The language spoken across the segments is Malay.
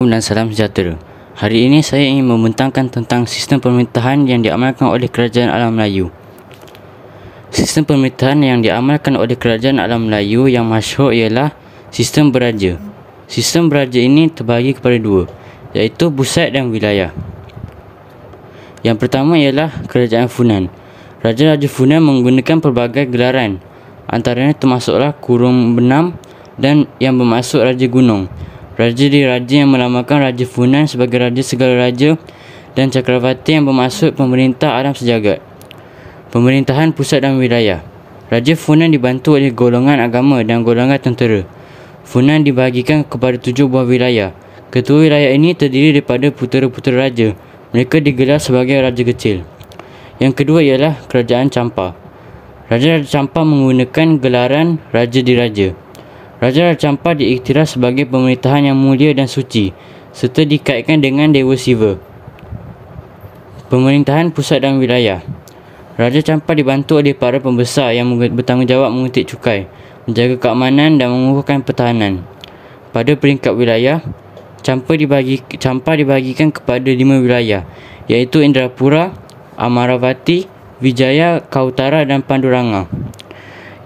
Assalamualaikum dan salam sejahtera. Hari ini saya ingin membentangkan tentang sistem pemerintahan yang diamalkan oleh Kerajaan Alam Melayu. Sistem pemerintahan yang diamalkan oleh Kerajaan Alam Melayu yang masyhur ialah sistem beraja. Sistem beraja ini terbahagi kepada dua, iaitu pusat dan wilayah. Yang pertama ialah Kerajaan Funan. Raja-raja Funan menggunakan pelbagai gelaran, antaranya termasuklah Kurung Benam dan yang bermaksud Raja Gunung. Raja diraja yang melambangkan Raja Funan sebagai Raja Segala Raja, dan Cakrawati yang bermaksud pemerintah alam sejagat. Pemerintahan pusat dan wilayah. Raja Funan dibantu oleh golongan agama dan golongan tentera. Funan dibahagikan kepada 7 buah wilayah. Ketua wilayah ini terdiri daripada putera-putera raja. Mereka digelar sebagai raja kecil. Yang kedua ialah Kerajaan Champa. Raja-raja Champa menggunakan gelaran Raja Diraja. Raja-raja Champa diiktiraf sebagai pemerintahan yang mulia dan suci, serta dikaitkan dengan Dewa Siva. Pemerintahan pusat dan wilayah. Raja Champa dibantu oleh para pembesar yang bertanggungjawab menguntit cukai, menjaga keamanan dan mengukuhkan pertahanan. Pada peringkat wilayah, Champa dibahagikan kepada 5 wilayah, iaitu Indrapura, Amaravati, Vijaya, Kautara dan Panduranga.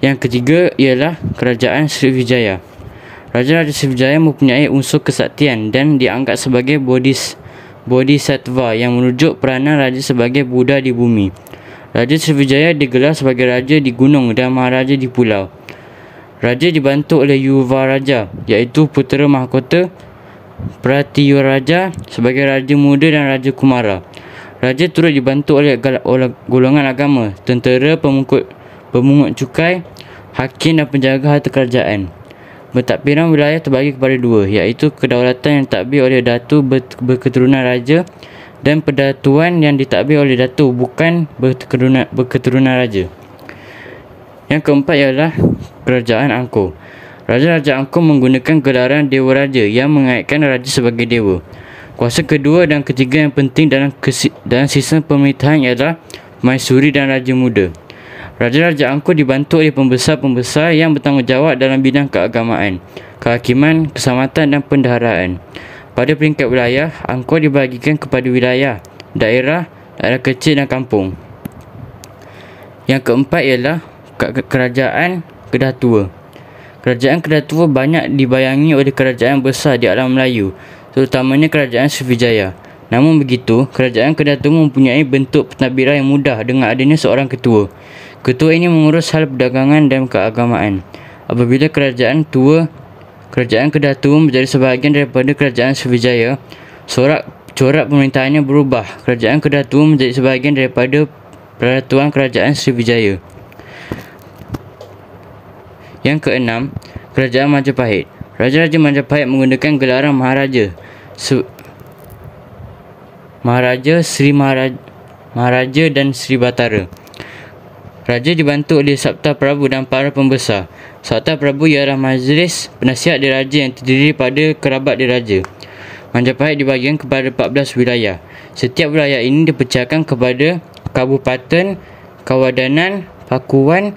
Yang ketiga ialah Kerajaan Sriwijaya. Raja-raja Sriwijaya mempunyai unsur kesaktian dan dianggap sebagai bodhisattva yang merujuk peranan raja sebagai Buddha di bumi. Raja Sriwijaya digelar sebagai raja di gunung dan maharaja di pulau. Raja dibantu oleh Yuva Raja, iaitu putera mahkota, Pratiyuraja sebagai raja muda dan raja kumara. Raja turut dibantu oleh golongan agama, tentera, pemungut cukai, hakim dan penjaga harta kerajaan. Pentadbiran wilayah terbagi kepada 2, iaitu kedaulatan yang ditadbir oleh datu berketurunan raja dan pendatuan yang ditadbir oleh datu bukan berketurunan raja. Yang keempat ialah Kerajaan Angkor. Raja-raja Angkor menggunakan gelaran Dewa Raja yang mengaitkan raja sebagai dewa. Kuasa kedua dan ketiga yang penting dalam sistem pemerintahan ialah Maisuri dan Raja Muda. Raja-raja Angkor dibantu oleh pembesar-pembesar yang bertanggungjawab dalam bidang keagamaan, kehakiman, keselamatan dan pendaharaan. Pada peringkat wilayah, Angkor dibahagikan kepada wilayah, daerah kecil dan kampung. Yang keempat ialah Kerajaan Kedah Tua. Kerajaan Kedah Tua banyak dibayangi oleh kerajaan besar di alam Melayu, terutamanya Kerajaan Sriwijaya. Namun begitu, Kerajaan Kedah Tua mempunyai bentuk pentadbiran yang mudah dengan adanya seorang ketua. Ketua ini mengurus hal perdagangan dan keagamaan. Apabila Kerajaan Kedah Tua menjadi sebahagian daripada Kerajaan Sriwijaya, corak pemerintahannya berubah. Kerajaan Kedah Tua menjadi sebahagian daripada Peraturan Kerajaan Sriwijaya. Yang keenam, Kerajaan Majapahit. Raja-raja Majapahit menggunakan gelaran Maharaja, Maharaja dan Sri Batara. Raja dibantu oleh Sabta Prabu dan para pembesar. Sabta Prabu ialah majlis penasihat diraja yang terdiri pada kerabat diraja. Majapahit dibahagikan kepada 14 wilayah. Setiap wilayah ini dipecahkan kepada kabupaten, kawadanan, pakuan,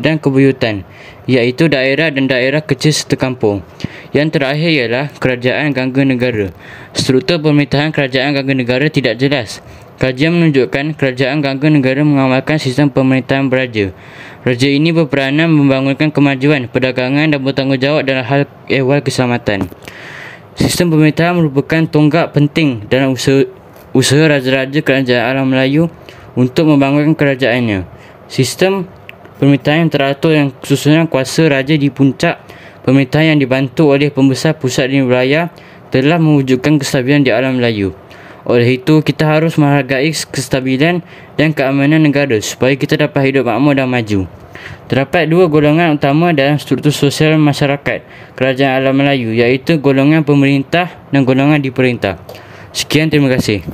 dan kebuyutan, iaitu daerah dan daerah kecil serta kampung. Yang terakhir ialah Kerajaan Gangga Negara. Struktur pemerintahan Kerajaan Gangga Negara tidak jelas. Kajian menunjukkan Kerajaan Gangga Negara mengamalkan sistem pemerintahan beraja. Raja ini berperanan membangunkan kemajuan, perdagangan dan bertanggungjawab dalam hal ehwal keselamatan. Sistem pemerintahan merupakan tonggak penting dalam usaha raja-raja Kerajaan Alam Melayu untuk membangunkan kerajaannya. Sistem pemerintahan yang teratur yang susunan kuasa raja di puncak pemerintahan yang dibantu oleh pembesar pusat dan wilayah telah mewujudkan kestabilan di alam Melayu. Oleh itu, kita harus menghargai kestabilan dan keamanan negara supaya kita dapat hidup makmur dan maju. Terdapat 2 golongan utama dalam struktur sosial masyarakat Kerajaan Alam Melayu, iaitu golongan pemerintah dan golongan diperintah. Sekian, terima kasih.